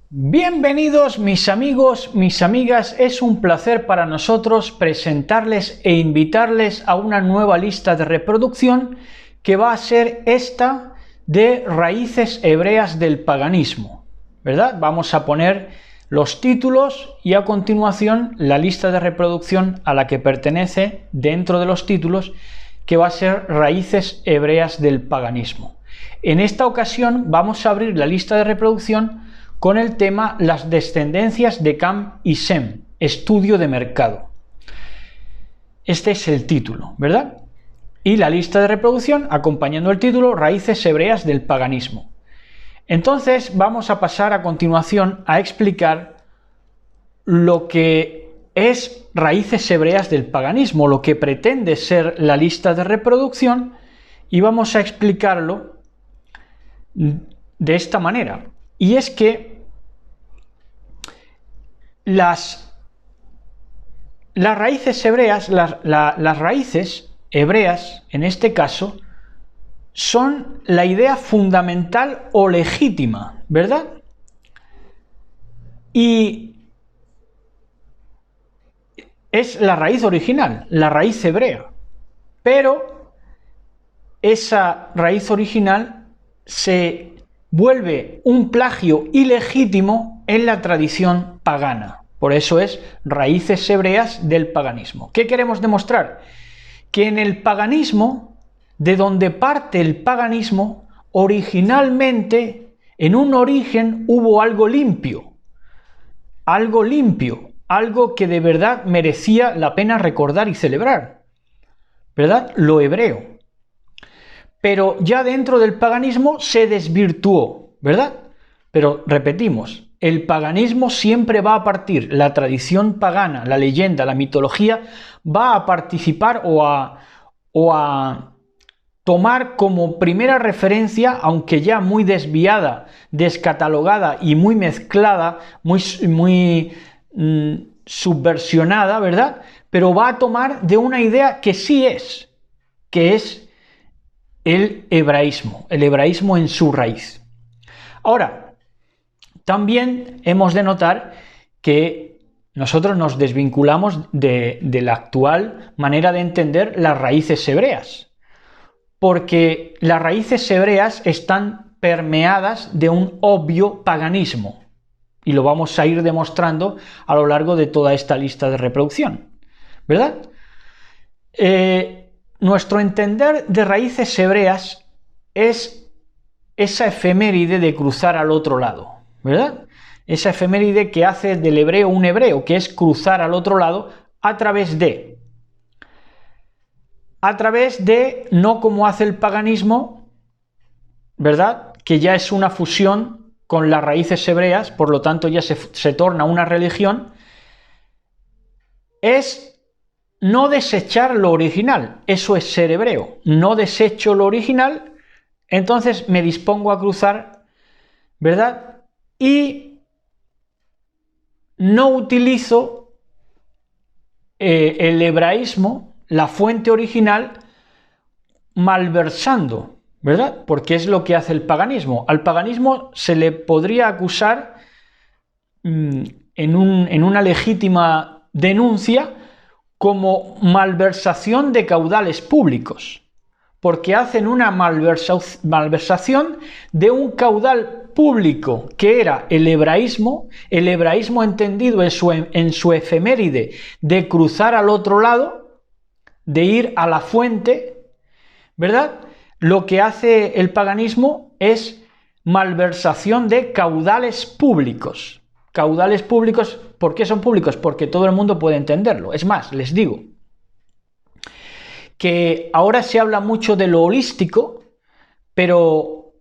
Bienvenidos mis amigos, mis amigas, es un placer para nosotros presentarles e invitarles a una nueva lista de reproducción que va a ser esta de raíces hebreas del paganismo, ¿verdad? Vamos a poner los títulos y a continuación la lista de reproducción a la que pertenece dentro de los títulos, que va a ser raíces hebreas del paganismo. En esta ocasión vamos a abrir la lista de reproducción con el tema Las descendencias de Cam y Sem, estudio de mercado. Este es el título, ¿verdad? Y la lista de reproducción acompañando el título Raíces hebreas del paganismo. Entonces vamos a pasar a continuación a explicar lo que es raíces hebreas del paganismo, lo que pretende ser la lista de reproducción, y vamos a explicarlo de esta manera. Y es que las raíces hebreas, las raíces hebreas, en este caso, son la idea fundamental o legítima, ¿verdad? Y es la raíz original, la raíz hebrea. Pero esa raíz original se vuelve un plagio ilegítimo en la tradición pagana. Por eso es raíces hebreas del paganismo. ¿Qué queremos demostrar? Que en el paganismo, de donde parte el paganismo, originalmente, en un origen hubo algo limpio, algo que de verdad merecía la pena recordar y celebrar, ¿verdad? Lo hebreo. Pero ya dentro del paganismo se desvirtuó, ¿verdad? Pero repetimos, el paganismo siempre va a partir, la tradición pagana, la leyenda, la mitología, va a participar o a tomar como primera referencia, aunque ya muy desviada, descatalogada y muy mezclada, muy subversionada, ¿verdad? Pero va a tomar de una idea que sí es, que es el hebraísmo en su raíz. Ahora, también hemos de notar que nosotros nos desvinculamos de la actual manera de entender las raíces hebreas, porque las raíces hebreas están permeadas de un obvio paganismo, y lo vamos a ir demostrando a lo largo de toda esta lista de reproducción, ¿verdad? Nuestro entender de raíces hebreas es esa efeméride de cruzar al otro lado, ¿verdad? Esa efeméride que hace del hebreo un hebreo, que es cruzar al otro lado a través de, no como hace el paganismo, ¿verdad? Que ya es una fusión con las raíces hebreas, por lo tanto ya se torna una religión, es no desechar lo original. Eso es ser hebreo. No desecho lo original, entonces me dispongo a cruzar, ¿verdad? Y no utilizo el hebraísmo, la fuente original, malversando, ¿verdad? Porque es lo que hace el paganismo. Al paganismo se le podría acusar en una legítima denuncia como malversación de caudales públicos, porque hacen una malversación de un caudal público que era el hebraísmo entendido en su efeméride de cruzar al otro lado, de ir a la fuente, ¿verdad? Lo que hace el paganismo es malversación de caudales públicos. Caudales públicos, ¿por qué son públicos? Porque todo el mundo puede entenderlo. Es más, les digo que ahora se habla mucho de lo holístico, pero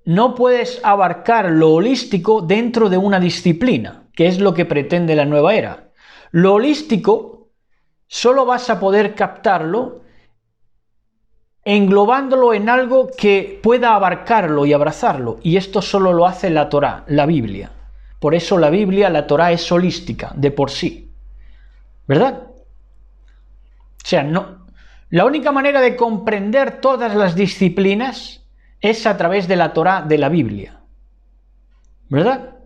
no puedes abarcar lo holístico dentro de una disciplina, que es lo que pretende la nueva era. Lo holístico solo vas a poder captarlo englobándolo en algo que pueda abarcarlo y abrazarlo, y esto solo lo hace la Torá, la Biblia. Por eso la Biblia, la Torá, es holística de por sí, ¿verdad? O sea, la única manera de comprender todas las disciplinas es a través de la Torá, de la Biblia, ¿verdad?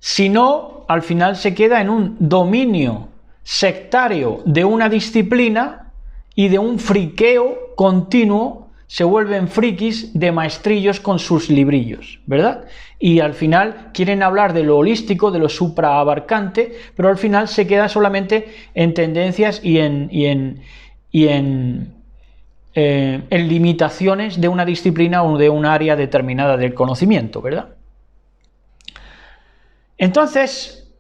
Si no, al final se queda en un dominio sectario de una disciplina y de un friqueo continuo, se vuelven frikis de maestrillos con sus librillos, ¿verdad? Y al final quieren hablar de lo holístico, de lo supraabarcante, pero al final se queda solamente en tendencias y en limitaciones de una disciplina o de un área determinada del conocimiento, ¿verdad? Entonces,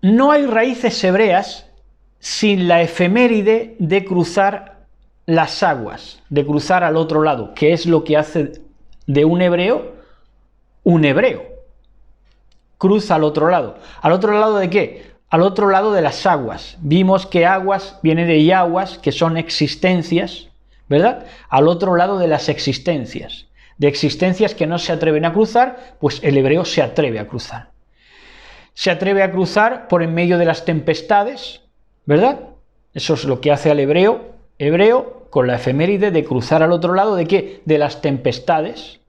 no hay raíces hebreas sin la efeméride de cruzar las aguas, de cruzar al otro lado, que es lo que hace de un hebreo un hebreo. Cruza al otro lado. ¿Al otro lado de qué? Al otro lado de las aguas. Vimos que aguas viene de yaguas, que son existencias, ¿verdad? Al otro lado de las existencias. De existencias que no se atreven a cruzar, pues el hebreo se atreve a cruzar. Se atreve a cruzar por en medio de las tempestades, ¿verdad? Eso es lo que hace al hebreo con la efeméride de cruzar al otro lado de ¿qué? De las tempestades.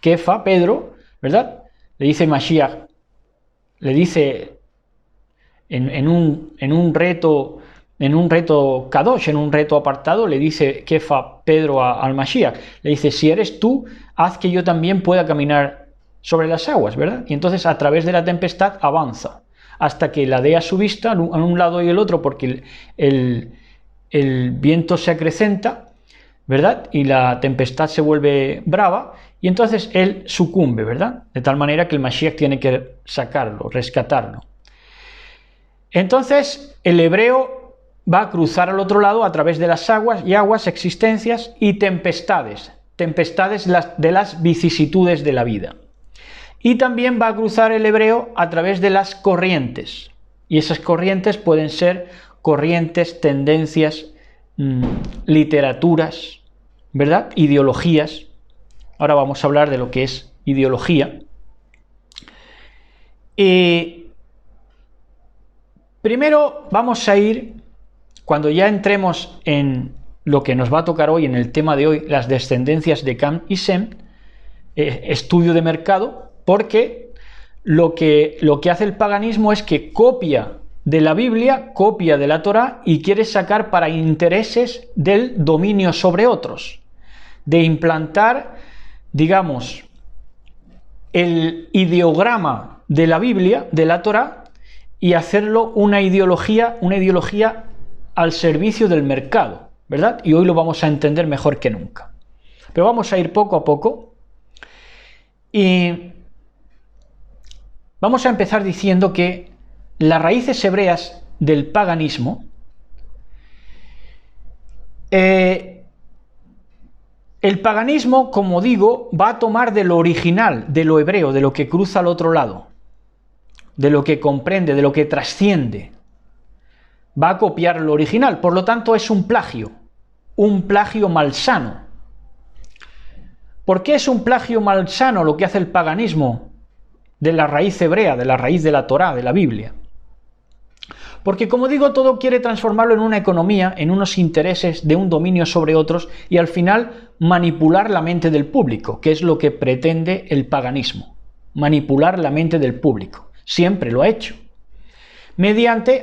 Kefa, Pedro, ¿verdad? Le dice Mashiach, le dice en un reto Kadosh, en un reto apartado, le dice Kefa, Pedro al Mashiach, le dice, si eres tú, haz que yo también pueda caminar sobre las aguas, ¿verdad? Y entonces a través de la tempestad avanza, hasta que la dé a su vista, a un lado y el otro, porque el viento se acrecenta, ¿verdad? Y la tempestad se vuelve brava, y entonces él sucumbe, ¿verdad? De tal manera que el Mashiach tiene que sacarlo, rescatarlo. Entonces el hebreo va a cruzar al otro lado a través de las aguas, existencias y tempestades de las vicisitudes de la vida. Y también va a cruzar el hebreo a través de las corrientes. Y esas corrientes pueden ser corrientes, tendencias, literaturas, ¿verdad? Ideologías. Ahora vamos a hablar de lo que es ideología. Primero vamos a ir, cuando ya entremos en lo que nos va a tocar hoy, en el tema de hoy, las descendencias de Cam y Sem, estudio de mercado, porque lo que hace el paganismo es que copia de la Biblia, copia de la Torá y quiere sacar para intereses del dominio sobre otros, de implantar, digamos, el ideograma de la Biblia, de la Torá, y hacerlo una ideología al servicio del mercado, ¿verdad? Y hoy lo vamos a entender mejor que nunca. Pero vamos a ir poco a poco y vamos a empezar diciendo que las raíces hebreas del paganismo el paganismo, como digo, va a tomar de lo original, de lo hebreo, de lo que cruza al otro lado, de lo que comprende, de lo que trasciende. Va a copiar lo original, por lo tanto es un plagio malsano. ¿Por qué es un plagio malsano lo que hace el paganismo de la raíz hebrea, de la raíz de la Torá, de la Biblia? Porque, como digo, todo quiere transformarlo en una economía, en unos intereses de un dominio sobre otros y al final manipular la mente del público, que es lo que pretende el paganismo. Manipular la mente del público. Siempre lo ha hecho.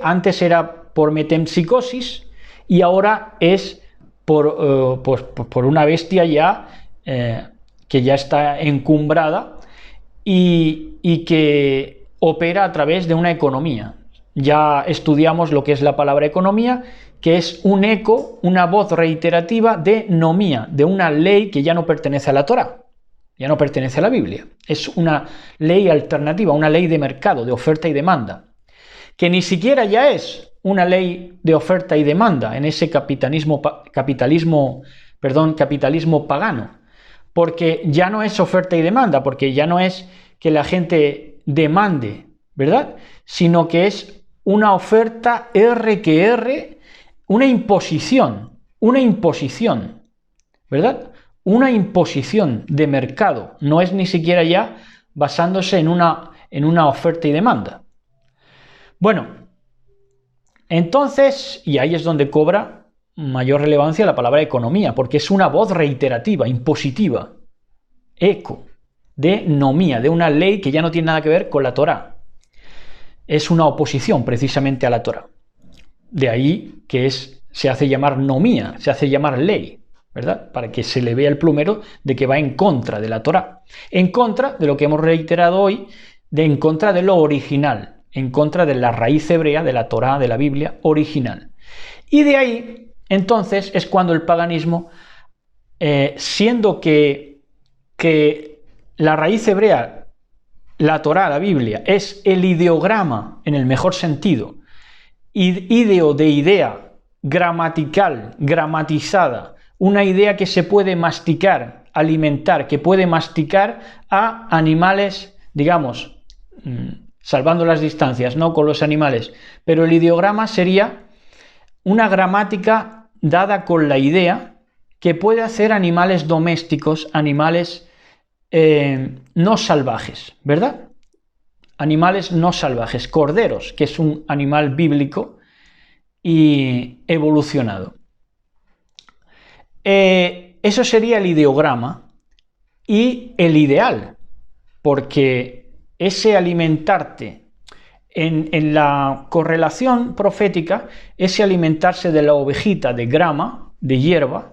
Antes era por metempsicosis y ahora es por una bestia ya que ya está encumbrada y que opera a través de una economía. Ya estudiamos lo que es la palabra economía, que es un eco, una voz reiterativa de nomía, de una ley que ya no pertenece a la Torá, ya no pertenece a la Biblia. Es una ley alternativa, una ley de mercado, de oferta y demanda, que ni siquiera ya es una ley de oferta y demanda en ese capitalismo pagano, porque ya no es oferta y demanda, porque ya no es que la gente demande, ¿verdad? Sino que es una oferta una imposición, ¿verdad? Una imposición de mercado, no es ni siquiera ya basándose en una oferta y demanda. Bueno, entonces, y ahí es donde cobra mayor relevancia la palabra economía, porque es una voz reiterativa, impositiva, eco, de nomía, de una ley que ya no tiene nada que ver con la Torá. Es una oposición precisamente a la Torá. De ahí que se hace llamar nomía, se hace llamar ley, ¿verdad? Para que se le vea el plumero de que va en contra de la Torá. En contra de lo que hemos reiterado hoy, en contra de lo original, en contra de la raíz hebrea de la Torá, de la Biblia original. Y de ahí, entonces, es cuando el paganismo, siendo que la raíz hebrea, la Torá, la Biblia, es el ideograma, en el mejor sentido, ideo de idea, gramatical, gramatizada, una idea que se puede masticar, alimentar, que puede masticar a animales, digamos, salvando las distancias, no con los animales, pero el ideograma sería una gramática dada con la idea que puede hacer animales domésticos, animales no salvajes, ¿verdad? Animales no salvajes, corderos, que es un animal bíblico y evolucionado. Eso sería el ideograma y el ideal, porque ese alimentarte en la correlación profética, ese alimentarse de la ovejita de grama, de hierba,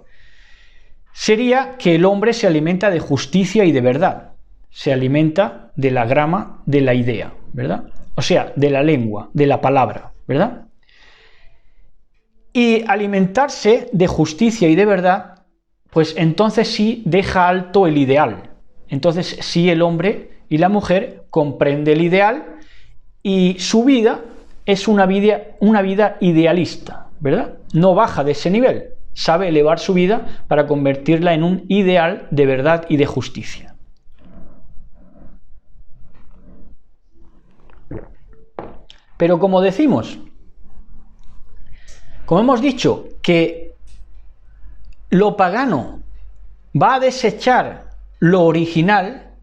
sería que el hombre se alimenta de justicia y de verdad, se alimenta de la grama de la idea, ¿verdad? O sea, de la lengua, de la palabra, ¿verdad? Y alimentarse de justicia y de verdad, pues entonces sí deja alto el ideal. Entonces sí el hombre y la mujer comprende el ideal y su vida es una vida idealista, ¿verdad? No baja de ese nivel, sabe elevar su vida para convertirla en un ideal de verdad y de justicia. Pero como decimos, como hemos dicho, que lo pagano va a desechar lo original,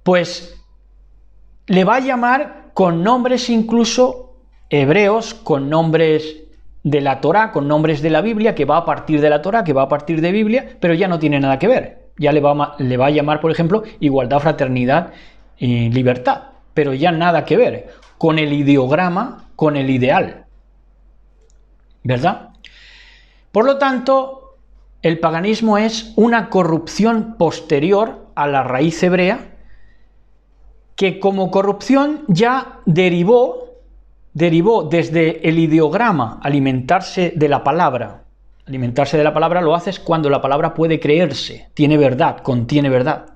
pues le va a llamar con nombres incluso hebreos, con nombres de la Torá, con nombres de la Biblia, que va a partir de la Torá, que va a partir de Biblia, pero ya no tiene nada que ver. Ya le va a llamar, por ejemplo, igualdad, fraternidad y libertad, pero ya nada que ver con el ideograma, con el ideal, ¿verdad? Por lo tanto, el paganismo es una corrupción posterior a la raíz hebrea, que como corrupción ya derivó desde el ideograma, alimentarse de la palabra. Alimentarse de la palabra lo haces cuando la palabra puede creerse, tiene verdad, contiene verdad.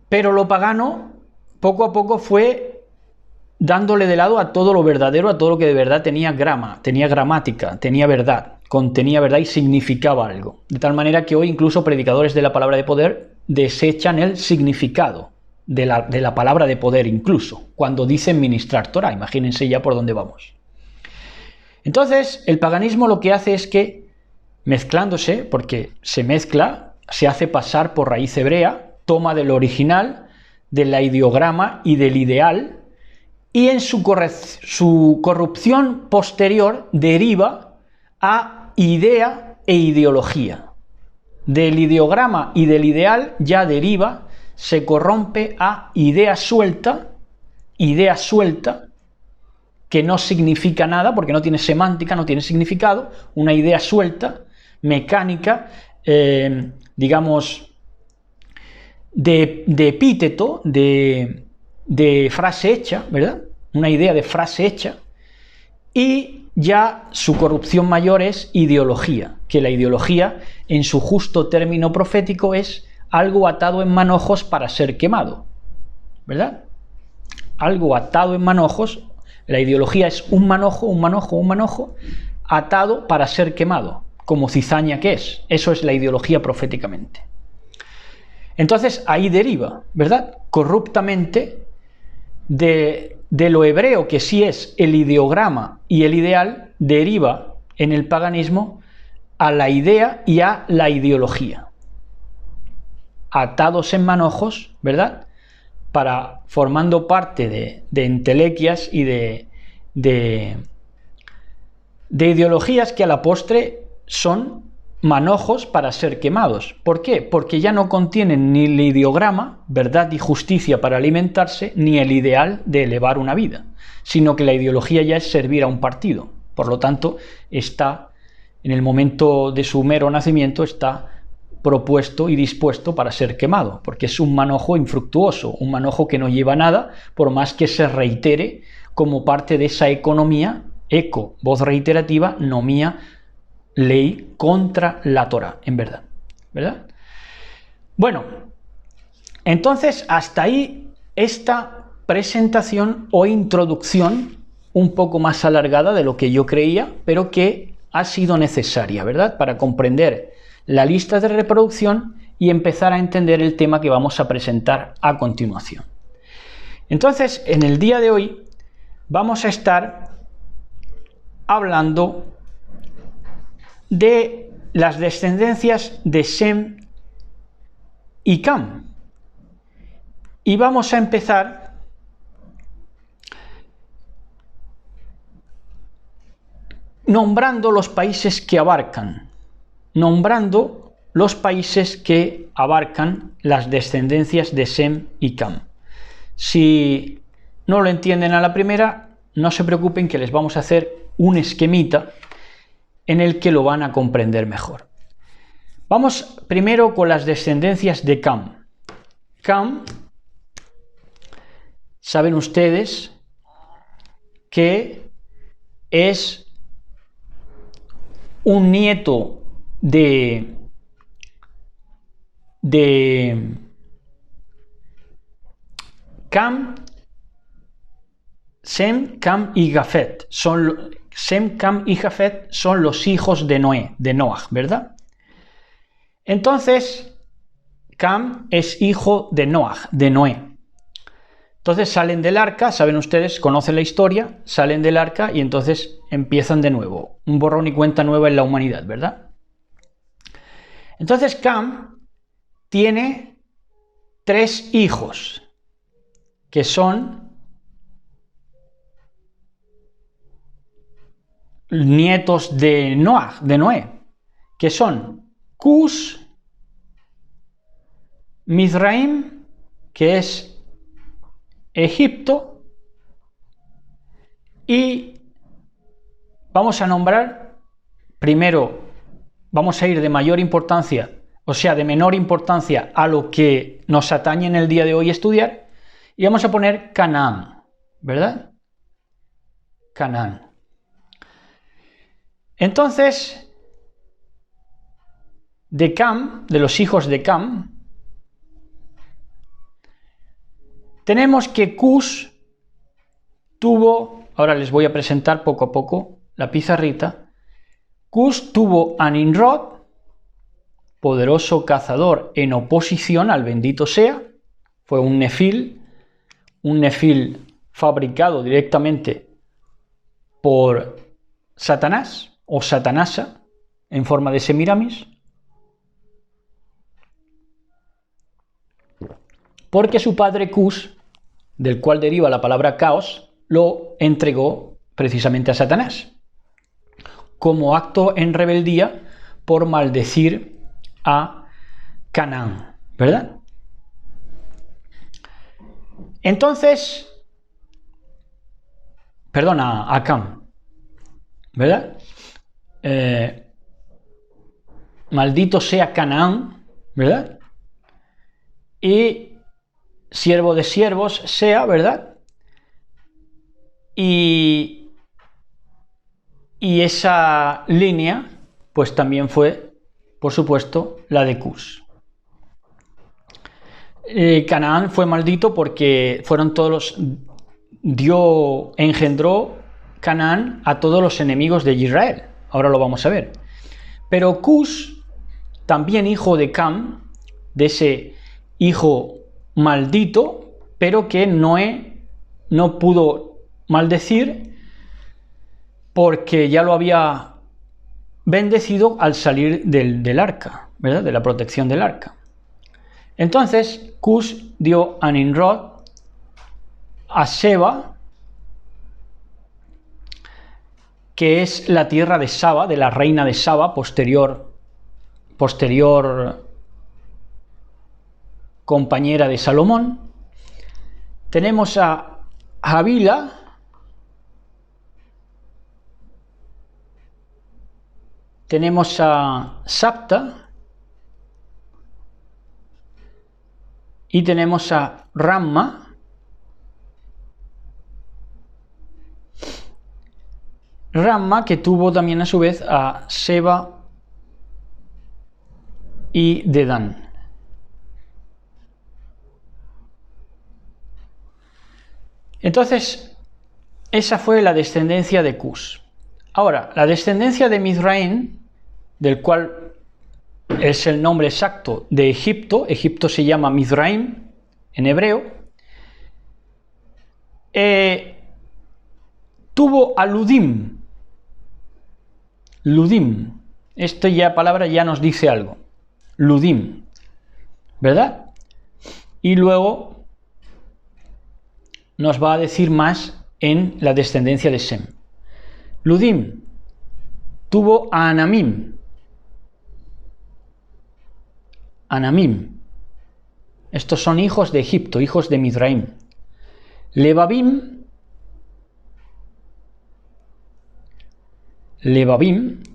Pero lo pagano poco a poco fue dándole de lado a todo lo verdadero, a todo lo que de verdad tenía grama, tenía gramática, tenía verdad, contenía verdad y significaba algo. De tal manera que hoy incluso predicadores de la palabra de poder desechan el significado de la palabra de poder, incluso cuando dicen ministrar Torah. Imagínense ya por dónde vamos. Entonces el paganismo lo que hace es que, mezclándose, porque se mezcla, se hace pasar por raíz hebrea, toma del original, del ideograma y del ideal, y en su corrupción posterior deriva a idea e ideología. Del ideograma y del ideal ya deriva, se corrompe a idea suelta, que no significa nada, porque no tiene semántica, no tiene significado, una idea suelta, mecánica, digamos, de epíteto, de frase hecha, ¿verdad? Una idea de frase hecha, y ya su corrupción mayor es ideología, que la ideología, en su justo término profético, es algo atado en manojos para ser quemado, ¿verdad? Algo atado en manojos, la ideología es un manojo, atado para ser quemado, como cizaña que es. Eso es la ideología proféticamente. Entonces ahí deriva, ¿verdad? Corruptamente de lo hebreo, que sí es el ideograma y el ideal, deriva en el paganismo a la idea y a la ideología. Atados en manojos, ¿verdad? Formando parte de entelequias y de ideologías que a la postre son manojos para ser quemados. ¿Por qué? Porque ya no contienen ni el ideograma, verdad y justicia para alimentarse, ni el ideal de elevar una vida, sino que la ideología ya es servir a un partido. Por lo tanto, está, en el momento de su mero nacimiento, está propuesto y dispuesto para ser quemado, porque es un manojo infructuoso, un manojo que no lleva nada, por más que se reitere como parte de esa economía, eco, voz reiterativa, nomía, ley contra la Torá, en verdad, ¿verdad? Bueno, entonces hasta ahí esta presentación o introducción un poco más alargada de lo que yo creía, pero que ha sido necesaria, ¿verdad? Para comprender la lista de reproducción y empezar a entender el tema que vamos a presentar a continuación. Entonces, en el día de hoy vamos a estar hablando de las descendencias de Sem y Cam. Y vamos a empezar nombrando los países que abarcan, las descendencias de Sem y Cam. Si no lo entienden a la primera, no se preocupen que les vamos a hacer un esquemita en el que lo van a comprender mejor. Vamos primero con las descendencias de Cam. Cam, saben ustedes que es un nieto de Cam, Sem, Cam y Jafet. Sem, Cam y Jafet son los hijos de Noé, de Noah, ¿verdad? Entonces, Cam es hijo de Noah, de Noé. Entonces salen del arca, saben ustedes, conocen la historia, salen del arca y entonces empiezan de nuevo. Un borrón y cuenta nueva en la humanidad, ¿verdad? Entonces Cam tiene 3 hijos, que son nietos de Noé, que son Cus, Mizraim, que es Egipto, y vamos a nombrar primero, vamos a ir de mayor importancia, o sea, de menor importancia a lo que nos atañe en el día de hoy estudiar, y vamos a poner Canaán, ¿verdad? Canaán. Entonces, de Cam, de los hijos de Cam, tenemos que Cus tuvo, ahora les voy a presentar poco a poco la pizarrita. Cus tuvo a Nimrod, poderoso cazador en oposición al bendito sea, fue un nefil fabricado directamente por Satanás o Satanasa en forma de Semiramis, porque su padre Cus, del cual deriva la palabra caos, lo entregó precisamente a Satanás, como acto en rebeldía por maldecir a Canaán, ¿verdad? Entonces, perdona, a Cam, ¿verdad? Maldito sea Canaán, ¿verdad? Y siervo de siervos sea, ¿verdad? Y esa línea, pues también fue, por supuesto, la de Cus. Canaán fue maldito porque engendró Canaán a todos los enemigos de Israel. Ahora lo vamos a ver. Pero Cus, también hijo de Cam, de ese hijo maldito, pero que Noé no pudo maldecir porque ya lo había bendecido al salir del arca, ¿verdad? De la protección del arca. Entonces, Cus dio a Nimrod, a Seba, que es la tierra de Saba, de la reina de Saba, posterior posterior compañera de Salomón. Tenemos a Havila, tenemos a Sapta y tenemos a Ramma. Ramma, que tuvo también a su vez a Seba y Dedán. Entonces, esa fue la descendencia de Cus. Ahora, la descendencia de Mizraim, del cual es el nombre exacto de Egipto, Egipto se llama Mizraim en hebreo, tuvo a Ludim. Ludim, esta palabra ya nos dice algo. Ludim, ¿verdad? Y luego nos va a decir más en la descendencia de Sem. Ludim tuvo a Anamim. Anamim. Estos son hijos de Egipto, hijos de Mizraim. Lebabim,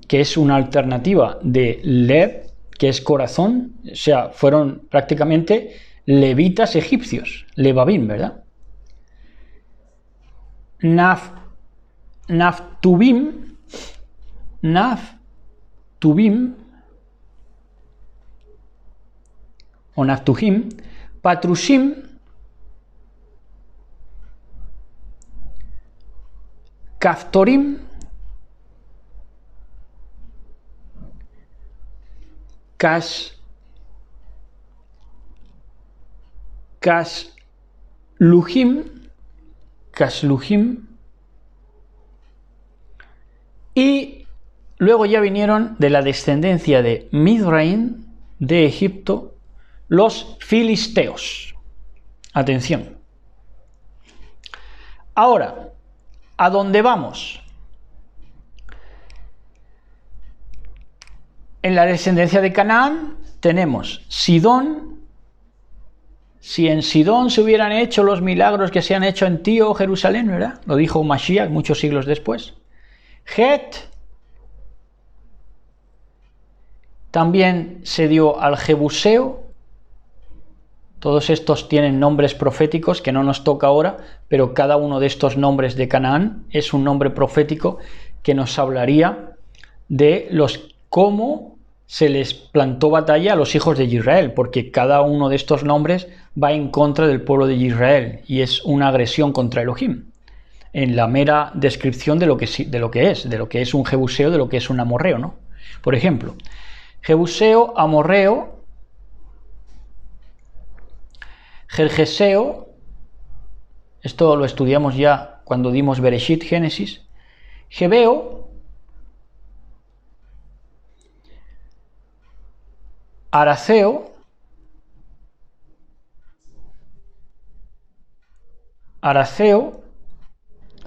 que es una alternativa de Lev, que es corazón, o sea, fueron prácticamente levitas egipcios, Lebabim, ¿verdad? Naftubim, o Naftuhim, Patrushim, Kaftorim, Kasluhim, y luego ya vinieron de la descendencia de Mizraim, de Egipto, los filisteos. Atención. Ahora, ¿a dónde vamos? En la descendencia de Canaán tenemos Sidón. Si en Sidón se hubieran hecho los milagros que se han hecho en Tiro, Jerusalén, ¿verdad? Lo dijo Mashiach muchos siglos después. Het. También se dio al Jebuseo. Todos estos tienen nombres proféticos que no nos toca ahora, pero cada uno de estos nombres de Canaán es un nombre profético que nos hablaría de cómo se les plantó batalla a los hijos de Israel, porque cada uno de estos nombres va en contra del pueblo de Israel y es una agresión contra Elohim, en la mera descripción de lo que es un Jebuseo, de lo que es un amorreo, ¿no? Por ejemplo, Jebuseo, amorreo, Gergeseo, esto lo estudiamos ya cuando dimos Bereshit, Génesis, Jebeo, Araceo,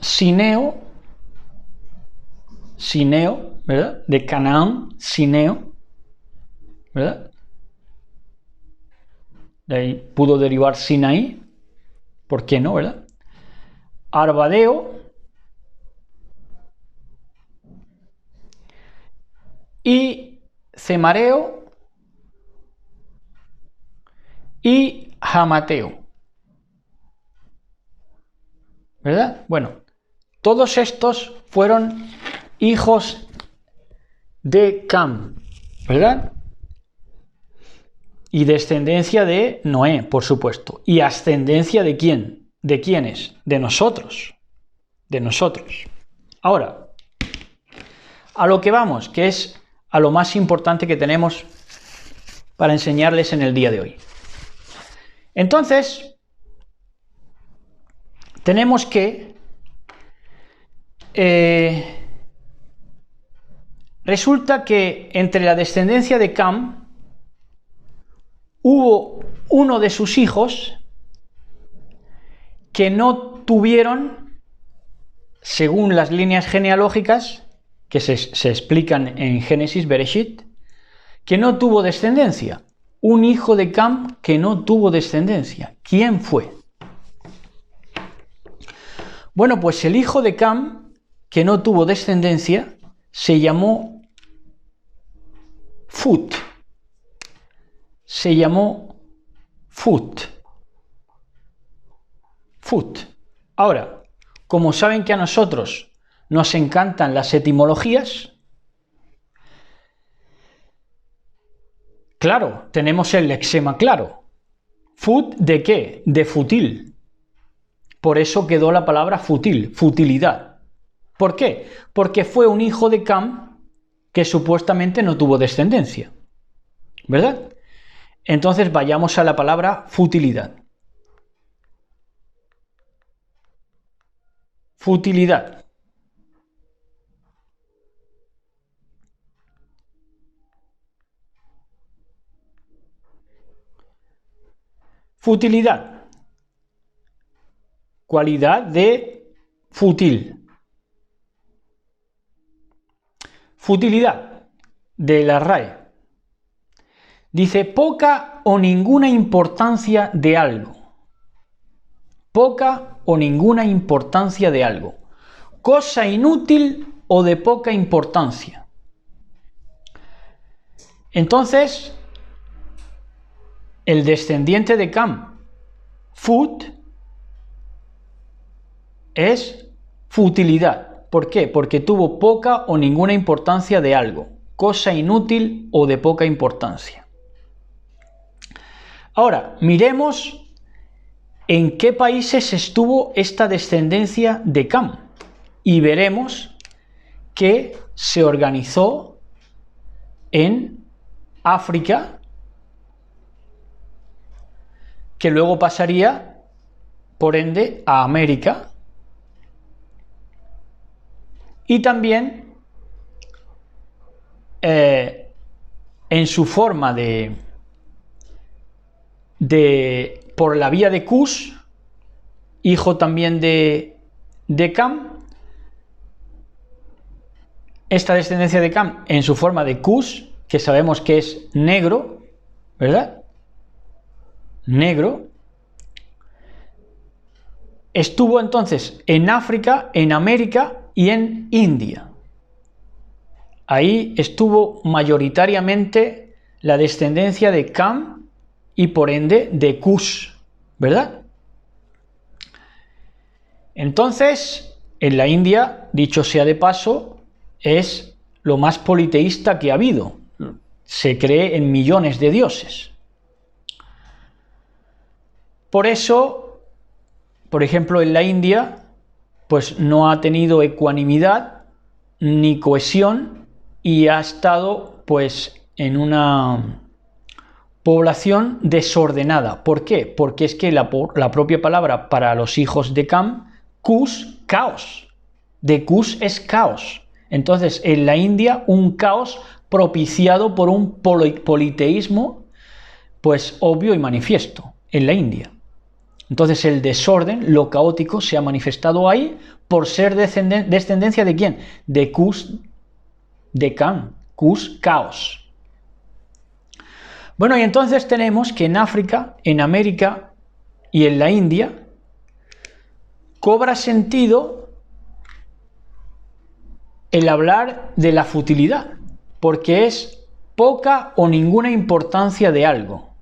Sineo, ¿verdad? De Canaán, Sineo, ¿verdad? De ahí pudo derivar Sinaí, ¿por qué no, verdad? Arbadeo y Cemareo y Hamateo, ¿verdad? Bueno, todos estos fueron hijos de Cam, ¿verdad? Y descendencia de Noé, por supuesto. ¿Y ascendencia de quién? ¿De quiénes? De nosotros. De nosotros. Ahora, a lo que vamos, que es a lo más importante que tenemos para enseñarles en el día de hoy. Entonces, tenemos que resulta que entre la descendencia de Cam hubo uno de sus hijos que no tuvieron, según las líneas genealógicas que se explican en Génesis, Bereshit, que no tuvo descendencia. Un hijo de Cam que no tuvo descendencia. ¿Quién fue? Bueno, pues el hijo de Cam que no tuvo descendencia se llamó Fut. Se llamó Fut. Fut. Ahora, como saben que a nosotros nos encantan las etimologías, claro, tenemos el lexema claro. Fut, ¿de qué? De fútil. Por eso quedó la palabra fútil, futilidad. ¿Por qué? Porque fue un hijo de Cam que supuestamente no tuvo descendencia. ¿Verdad? Entonces vayamos a la palabra futilidad. Futilidad. Futilidad. Cualidad de fútil. Futilidad de la RAE. Dice poca o ninguna importancia de algo. Poca o ninguna importancia de algo. Cosa inútil o de poca importancia. Entonces, el descendiente de Cam, Fut, es futilidad. ¿Por qué? Porque tuvo poca o ninguna importancia de algo. Cosa inútil o de poca importancia. Ahora, miremos en qué países estuvo esta descendencia de Cam y veremos que se organizó en África, que luego pasaría, por ende, a América, y también en su forma por la vía de Cus, hijo también de Cam, esta descendencia de Cam en su forma de Cus, que sabemos que es negro, ¿verdad? Negro. Estuvo entonces en África, en América y en India. Ahí estuvo mayoritariamente la descendencia de Cam y por ende de Cus, ¿verdad? Entonces, en la India, dicho sea de paso, es lo más politeísta que ha habido. Se cree en millones de dioses. Por eso, por ejemplo, en la India, pues no ha tenido ecuanimidad ni cohesión y ha estado, pues, en una población desordenada. ¿Por qué? Porque es que la propia palabra para los hijos de Cam, Cus, caos. De Cus es caos. Entonces, en la India, un caos propiciado por un politeísmo, pues, obvio y manifiesto, en la India. Entonces el desorden, lo caótico, se ha manifestado ahí por ser descendencia ¿de quién? De Cus, de Cam, Cus, caos. Bueno, y entonces tenemos que en África, en América y en la India cobra sentido el hablar de la futilidad, porque es poca o ninguna importancia de algo.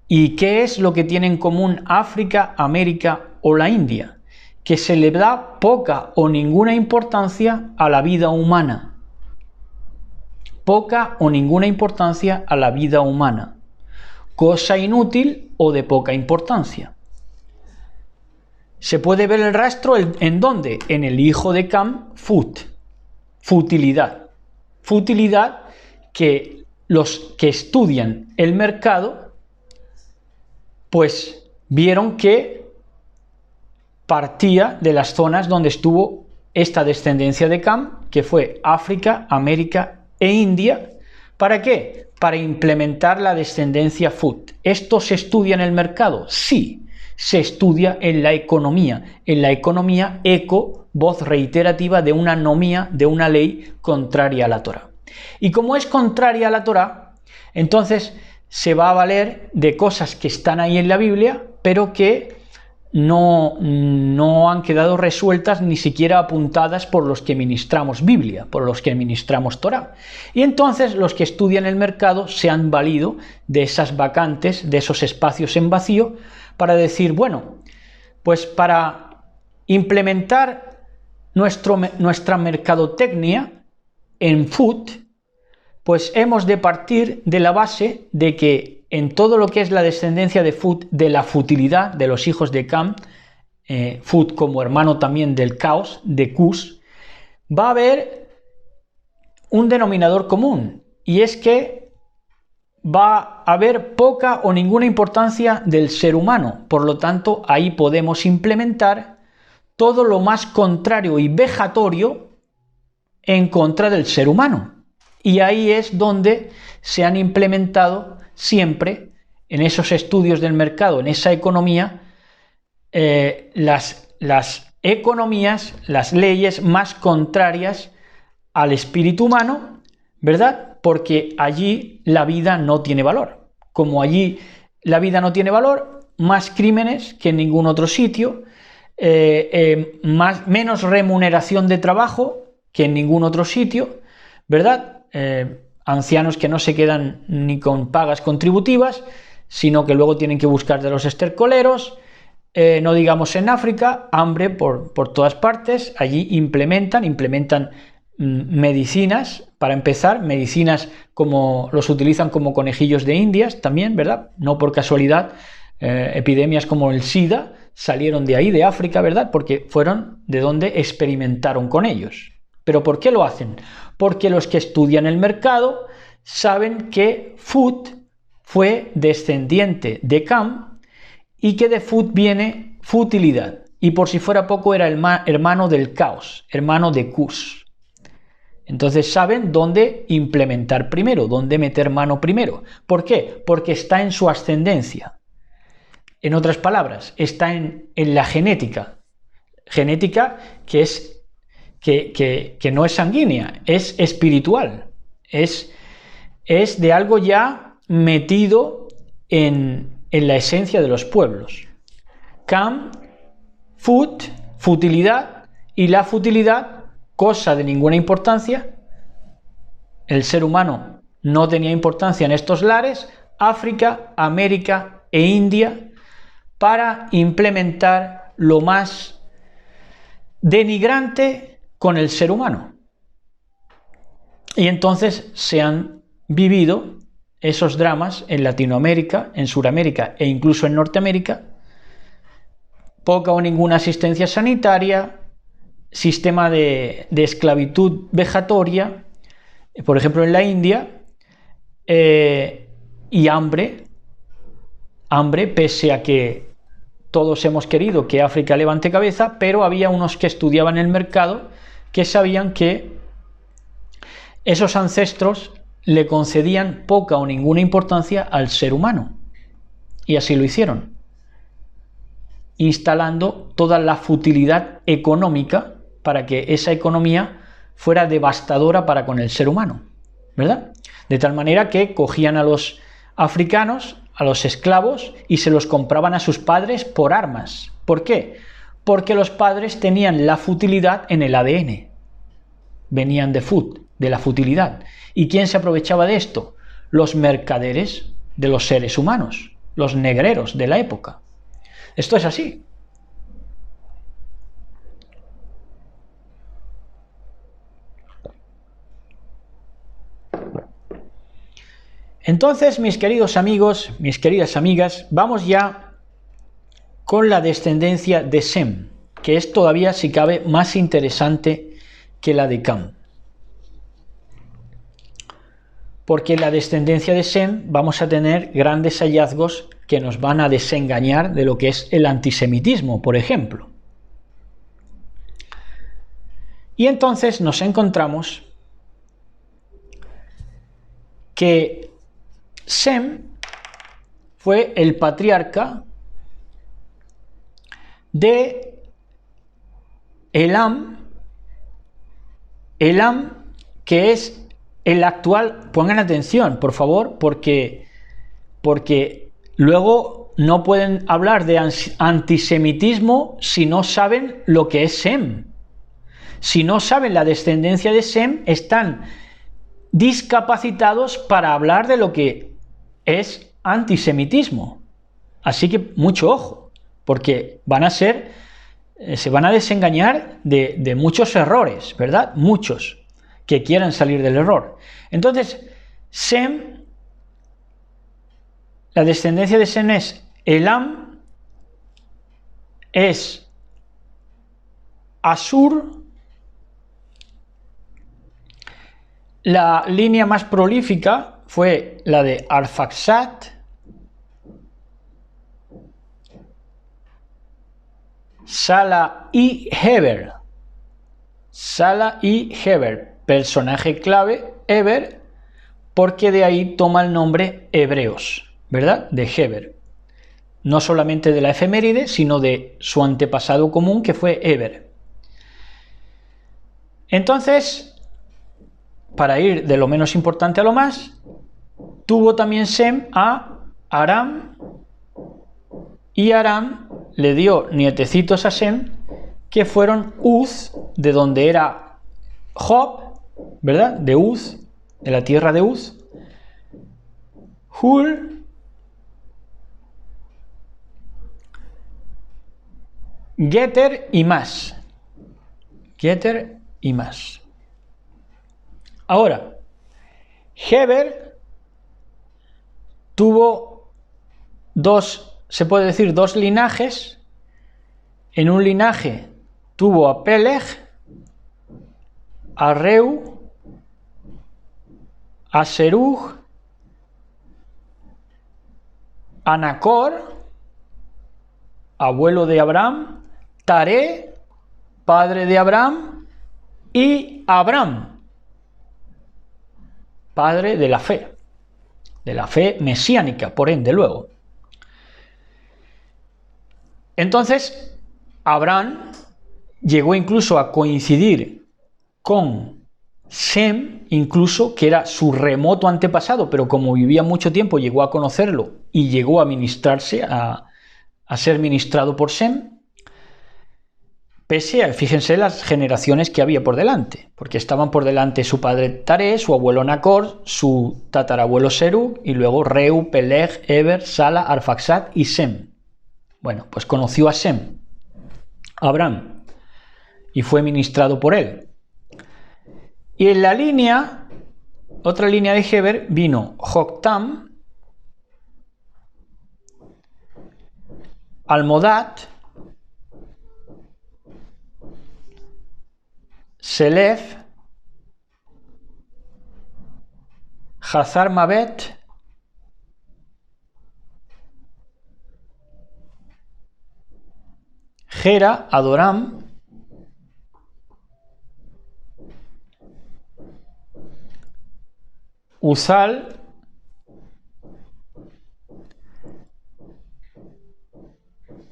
¿Y qué es lo que tiene en común África, América o la India? Que se le da poca o ninguna importancia a la vida humana. Poca o ninguna importancia a la vida humana. Cosa inútil o de poca importancia. Se puede ver el rastro ¿en dónde? En el hijo de Cam, Fut. Futilidad. Futilidad que los que estudian el mercado pues vieron que partía de las zonas donde estuvo esta descendencia de Cam, que fue África, América e India. ¿Para qué? Para implementar la descendencia Fut. ¿Esto se estudia en el mercado? Sí, se estudia en la economía. En la economía, eco, voz reiterativa de una anomía, de una ley contraria a la Torá. Y como es contraria a la Torá, entonces se va a valer de cosas que están ahí en la Biblia, pero que no han quedado resueltas ni siquiera apuntadas por los que ministramos Biblia, por los que ministramos Torá. Y entonces los que estudian el mercado se han valido de esas vacantes, de esos espacios en vacío, para decir, bueno, pues para implementar nuestra mercadotecnia en food, pues hemos de partir de la base de que en todo lo que es la descendencia de Fut, de la futilidad de los hijos de Cam, Fut como hermano también del caos, de Cus, va a haber un denominador común, y es que va a haber poca o ninguna importancia del ser humano. Por lo tanto, ahí podemos implementar todo lo más contrario y vejatorio en contra del ser humano. Y ahí es donde se han implementado siempre, en esos estudios del mercado, en esa economía, las economías, las leyes más contrarias al espíritu humano, ¿verdad? Porque allí la vida no tiene valor. Como allí la vida no tiene valor, más crímenes que en ningún otro sitio, menos remuneración de trabajo que en ningún otro sitio, ¿verdad? Ancianos que no se quedan ni con pagas contributivas, sino que luego tienen que buscar de los estercoleros, no digamos en África, hambre por todas partes. Allí implementan medicinas, para empezar, medicinas como los utilizan como conejillos de indias también, ¿verdad? No por casualidad, epidemias como el SIDA salieron de ahí, de África, ¿verdad? Porque fueron de donde experimentaron con ellos. ¿Pero por qué lo hacen? Porque los que estudian el mercado saben que Fut fue descendiente de Cam y que de Fut viene futilidad. Y por si fuera poco era el hermano del caos, hermano de Cus. Entonces saben dónde implementar primero, dónde meter mano primero. ¿Por qué? Porque está en su ascendencia. En otras palabras, está en la genética. Genética que es que no es sanguínea, es espiritual, es de algo ya metido en la esencia de los pueblos. Cam, Fut, futilidad, y la futilidad, cosa de ninguna importancia. El ser humano no tenía importancia en estos lares, África, América e India, para implementar lo más denigrante con el ser humano. Y entonces se han vivido esos dramas en Latinoamérica, en Sudamérica e incluso en Norteamérica. Poca o ninguna asistencia sanitaria, sistema de esclavitud vejatoria, por ejemplo en la India, y hambre, pese a que todos hemos querido que África levante cabeza, pero había unos que estudiaban el mercado que sabían que esos ancestros le concedían poca o ninguna importancia al ser humano. Y así lo hicieron, instalando toda la futilidad económica para que esa economía fuera devastadora para con el ser humano, ¿verdad? De tal manera que cogían a los africanos, a los esclavos, y se los compraban a sus padres por armas. ¿Por qué? Porque los padres tenían la futilidad en el ADN. Venían de Fut, de la futilidad. ¿Y quién se aprovechaba de esto? Los mercaderes de los seres humanos, los negreros de la época. Esto es así. Entonces, mis queridos amigos, mis queridas amigas, vamos ya con la descendencia de Sem, que es todavía, si cabe, más interesante que la de Cam. Porque en la descendencia de Sem vamos a tener grandes hallazgos que nos van a desengañar de lo que es el antisemitismo, por ejemplo. Y entonces nos encontramos que Sem fue el patriarca de Elam, que es el actual, pongan atención, por favor, porque luego no pueden hablar de antisemitismo si no saben lo que es Sem. Si no saben la descendencia de Sem, están discapacitados para hablar de lo que es antisemitismo. Así que mucho ojo, porque se van a desengañar de muchos errores, ¿verdad? Muchos que quieran salir del error. Entonces, Sem, la descendencia de Sem es Elam, es Asur. La línea más prolífica fue la de Arfaxad, Sala y Heber. Sala y Heber, personaje clave, Heber, porque de ahí toma el nombre hebreos, ¿verdad? De Heber. No solamente de la efeméride, sino de su antepasado común, que fue Heber. Entonces, para ir de lo menos importante a lo más, tuvo también Sem a Aram, y Aram le dio nietecitos a Sem, que fueron Uz, de donde era Job, ¿verdad? De Uz, de la tierra de Uz, Hul, Geter y más. Geter y más. Ahora, Heber tuvo se puede decir, dos linajes. En un linaje tuvo a Peleg, a Reu, a Serug, a Nacor, abuelo de Abraham, Taré, padre de Abraham, y Abraham, padre de la fe mesiánica, por ende, luego. Entonces, Abraham llegó incluso a coincidir con Sem, incluso, que era su remoto antepasado, pero como vivía mucho tiempo, llegó a conocerlo y llegó a ministrarse, a ser ministrado por Sem, pese a, fíjense, las generaciones que había por delante, porque estaban por delante su padre Taré, su abuelo Nacor, su tatarabuelo Serug, y luego Reu, Peleg, Heber, Sala, Arfaxad y Sem. Bueno, pues conoció a Sem, Abraham, y fue ministrado por él. Y en la línea, otra línea de Heber, vino Joktam, Almodad, Selef, Hazar Mabet, Gera, Adoram, Uzal,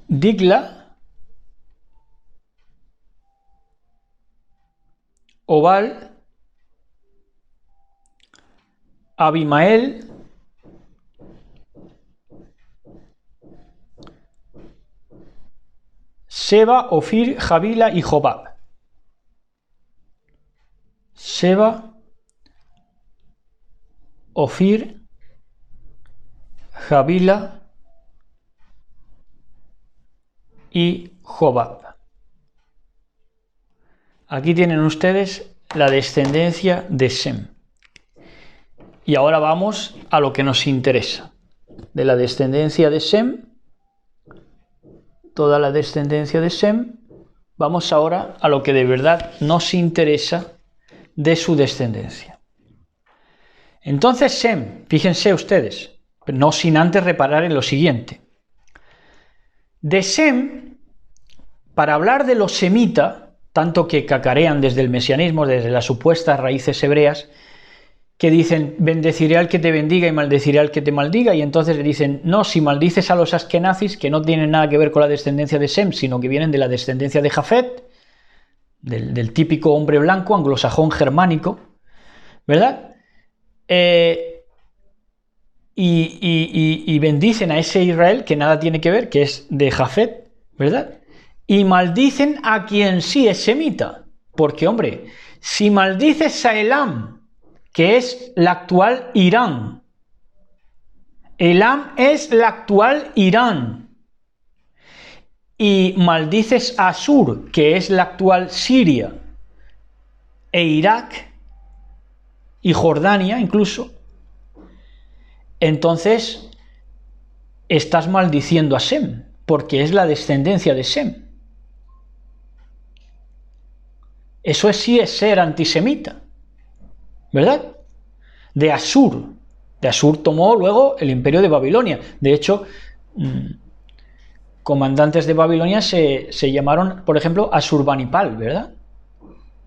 Digla, Obal, Abimael, Seba, Ofir, Javila y Jobab. Seba, Ofir, Javila y Jobab. Aquí tienen ustedes la descendencia de Sem. Y ahora vamos a lo que nos interesa. De la descendencia de Sem, toda la descendencia de Sem, vamos ahora a lo que de verdad nos interesa de su descendencia. Entonces Sem, fíjense ustedes, no sin antes reparar en lo siguiente. De Sem, para hablar de los semita, tanto que cacarean desde el mesianismo, desde las supuestas raíces hebreas, que dicen, bendeciré al que te bendiga y maldeciré al que te maldiga, y entonces le dicen, no, si maldices a los askenazis, que no tienen nada que ver con la descendencia de Sem, sino que vienen de la descendencia de Jafet, del típico hombre blanco, anglosajón germánico, ¿verdad? y bendicen a ese Israel que nada tiene que ver, que es de Jafet, ¿verdad? Y maldicen a quien sí es semita. Porque, hombre, si maldices a Elam, que es la actual Irán, Elam es la actual Irán, y maldices a Asur, que es la actual Siria, e Irak, y Jordania incluso, entonces estás maldiciendo a Sem, porque es la descendencia de Sem. Eso sí es ser antisemita, ¿verdad? De Asur. De Asur tomó luego el imperio de Babilonia. De hecho, comandantes de Babilonia se llamaron, por ejemplo, Asurbanipal, ¿verdad?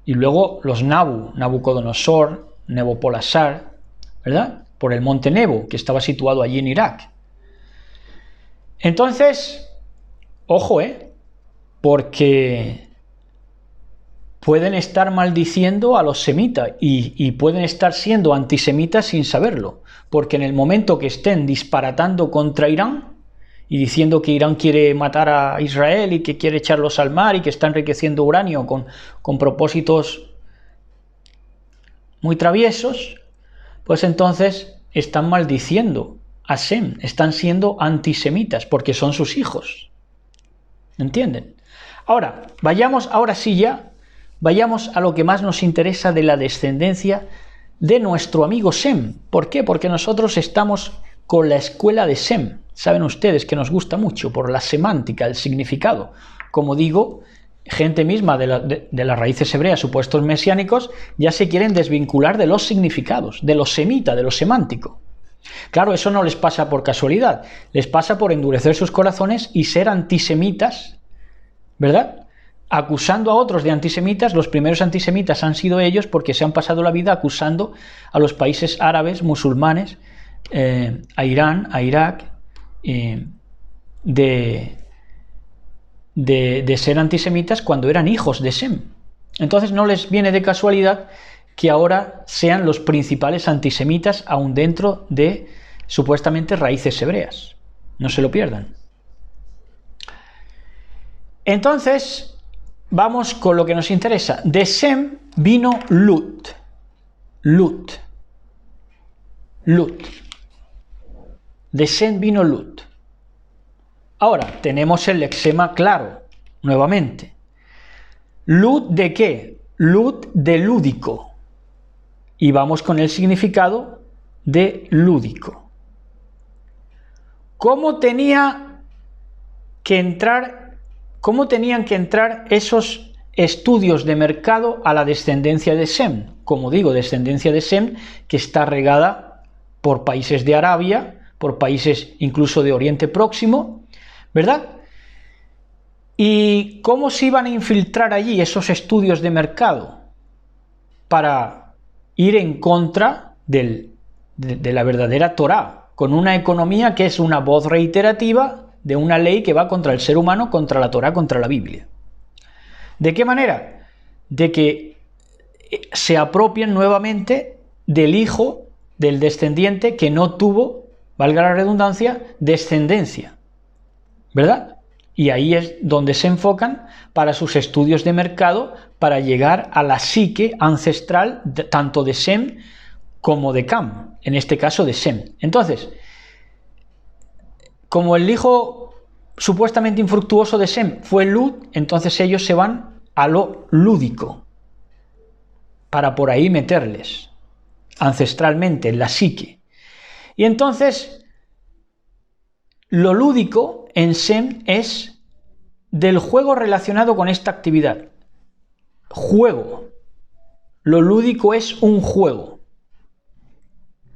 Y luego los Nabucodonosor, Nebopolasar, ¿verdad? Por el monte Nebo, que estaba situado allí en Irak. Entonces, ojo, porque pueden estar maldiciendo a los semitas y pueden estar siendo antisemitas sin saberlo, porque en el momento que estén disparatando contra Irán y diciendo que Irán quiere matar a Israel y que quiere echarlos al mar y que está enriqueciendo uranio con propósitos muy traviesos, pues entonces están maldiciendo a Sem, están siendo antisemitas porque son sus hijos. ¿Entienden? Ahora, vayamos a lo que más nos interesa de la descendencia de nuestro amigo Sem. ¿Por qué? Porque nosotros estamos con la escuela de Sem. Saben ustedes que nos gusta mucho por la semántica, el significado. Como digo, gente misma de las raíces hebreas, supuestos mesiánicos, ya se quieren desvincular de los significados, de lo semita, de lo semántico. Claro, eso no les pasa por casualidad, les pasa por endurecer sus corazones y ser antisemitas, ¿verdad? Acusando a otros de antisemitas. Los primeros antisemitas han sido ellos porque se han pasado la vida acusando a los países árabes, musulmanes, a Irán, a Irak, de ser antisemitas cuando eran hijos de Sem. Entonces no les viene de casualidad que ahora sean los principales antisemitas aún dentro de supuestamente raíces hebreas. No se lo pierdan. Entonces, vamos con lo que nos interesa. De Sem vino Lut. De Sem vino Lut. Ahora, tenemos el lexema claro, nuevamente. ¿Lut de qué? Lut de lúdico. Y vamos con el significado de lúdico. ¿Cómo tenían que entrar esos estudios de mercado a la descendencia de Sem? Como digo, descendencia de Sem que está regada por países de Arabia, por países incluso de Oriente Próximo, ¿verdad? ¿Y cómo se iban a infiltrar allí esos estudios de mercado para ir en contra de la verdadera Torá, con una economía que es una voz reiterativa de una ley que va contra el ser humano, contra la Torá, contra la Biblia? ¿De qué manera? De que se apropian nuevamente del hijo, del descendiente que no tuvo, valga la redundancia, descendencia, ¿verdad? Y ahí es donde se enfocan para sus estudios de mercado, para llegar a la psique ancestral tanto de Sem como de Cam, en este caso de Sem. Entonces, como el hijo supuestamente infructuoso de Sem fue Lut, entonces ellos se van a lo lúdico, para por ahí meterles ancestralmente en la psique. Y entonces, lo lúdico en Sem es del juego relacionado con esta actividad. Juego. Lo lúdico es un juego,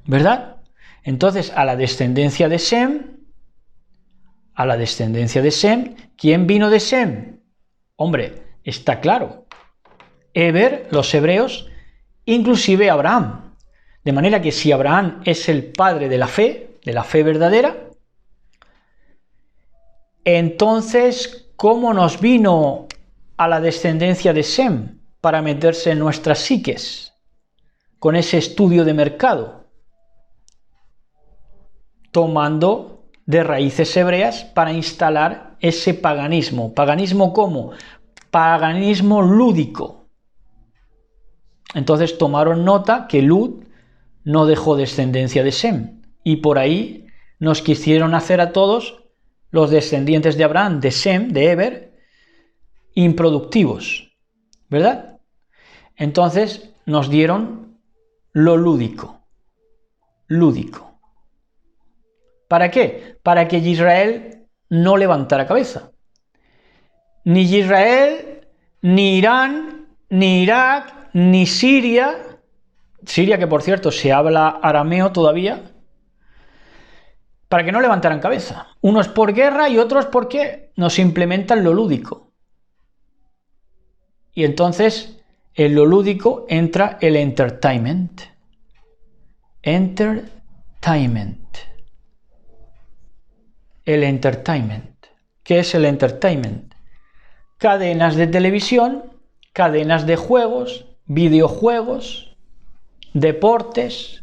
¿verdad? Entonces, a la descendencia de Sem, ¿quién vino de Sem? Hombre, está claro. Eber, los hebreos, inclusive Abraham. De manera que si Abraham es el padre de la fe verdadera, entonces, ¿cómo nos vino a la descendencia de Sem para meterse en nuestras psiques con ese estudio de mercado? tomando de raíces hebreas para instalar ese paganismo. ¿Paganismo cómo? Paganismo lúdico. Entonces tomaron nota que Lud no dejó descendencia de Sem, y por ahí nos quisieron hacer a todos los descendientes de Abraham, de Sem, de Eber, improductivos, ¿verdad? Entonces nos dieron lo lúdico. Lúdico. ¿Para qué? Para que Israel no levantara cabeza. Ni Israel, ni Irán, ni Irak, ni Siria, Siria que por cierto se habla arameo todavía, para que no levantaran cabeza. Unos por guerra y otros porque nos implementan lo lúdico. Y entonces en lo lúdico entra el entertainment. Entertainment. El entertainment. ¿Qué es el entertainment? Cadenas de televisión, cadenas de juegos, videojuegos, deportes,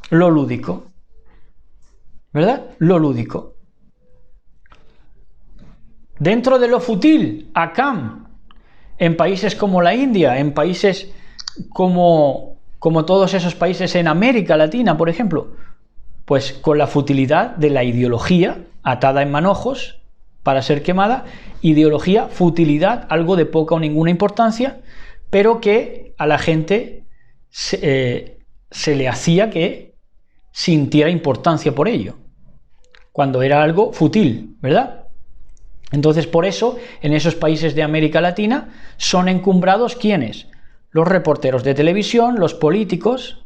lo lúdico, ¿verdad? Lo lúdico. Dentro de lo fútil, Akam, en países como la India, en países como todos esos países en América Latina, por ejemplo, pues con la futilidad de la ideología atada en manojos para ser quemada, ideología, futilidad, algo de poca o ninguna importancia, pero que a la gente se le hacía que sintiera importancia por ello, cuando era algo fútil, ¿verdad? Entonces, por eso, en esos países de América Latina son encumbrados ¿quiénes? Los reporteros de televisión, los políticos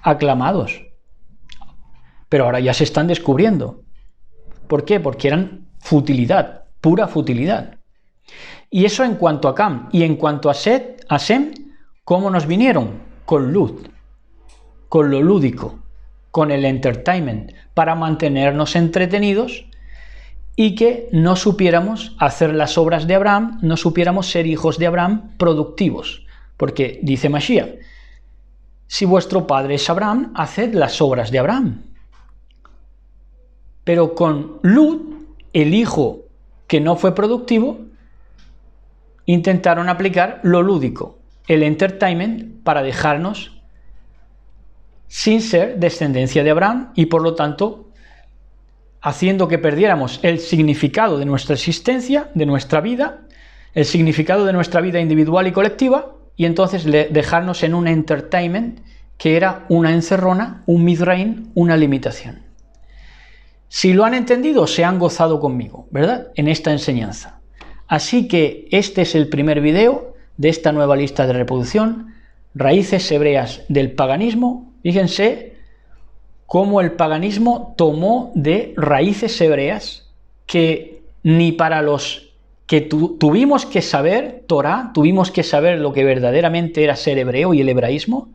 aclamados. Pero ahora ya se están descubriendo. ¿Por qué? Porque eran futilidad, pura futilidad. Y eso en cuanto a Cam. Y en cuanto a Sem, ¿cómo nos vinieron? Con Lud, con lo lúdico, con el entertainment, para mantenernos entretenidos y que no supiéramos hacer las obras de Abraham, no supiéramos ser hijos de Abraham productivos. Porque dice Mashiach, si vuestro padre es Abraham, haced las obras de Abraham. Pero con Lud, el hijo que no fue productivo, intentaron aplicar lo lúdico, el entertainment, para dejarnos sin ser descendencia de Abraham y por lo tanto haciendo que perdiéramos el significado de nuestra existencia, de nuestra vida, el significado de nuestra vida individual y colectiva, y entonces dejarnos en un entertainment que era una encerrona, un mizraim, una limitación. Si lo han entendido, se han gozado conmigo, ¿verdad? En esta enseñanza. Así que este es el primer video de esta nueva lista de reproducción, raíces hebreas del paganismo. Fíjense cómo el paganismo tomó de raíces hebreas que ni para los que tuvimos que saber Torah, tuvimos que saber lo que verdaderamente era ser hebreo y el hebraísmo,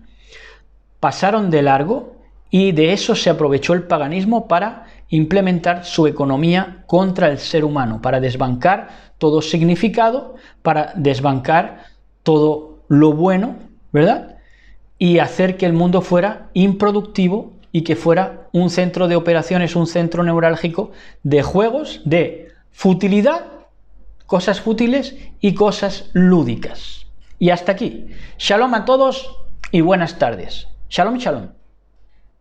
pasaron de largo y de eso se aprovechó el paganismo para implementar su economía contra el ser humano, para desbancar todo significado, para desbancar todo lo bueno, ¿verdad? Y hacer que el mundo fuera improductivo y que fuera un centro de operaciones, un centro neurálgico de juegos, de futilidad, cosas fútiles y cosas lúdicas. Y hasta aquí. Shalom a todos y buenas tardes. Shalom, shalom.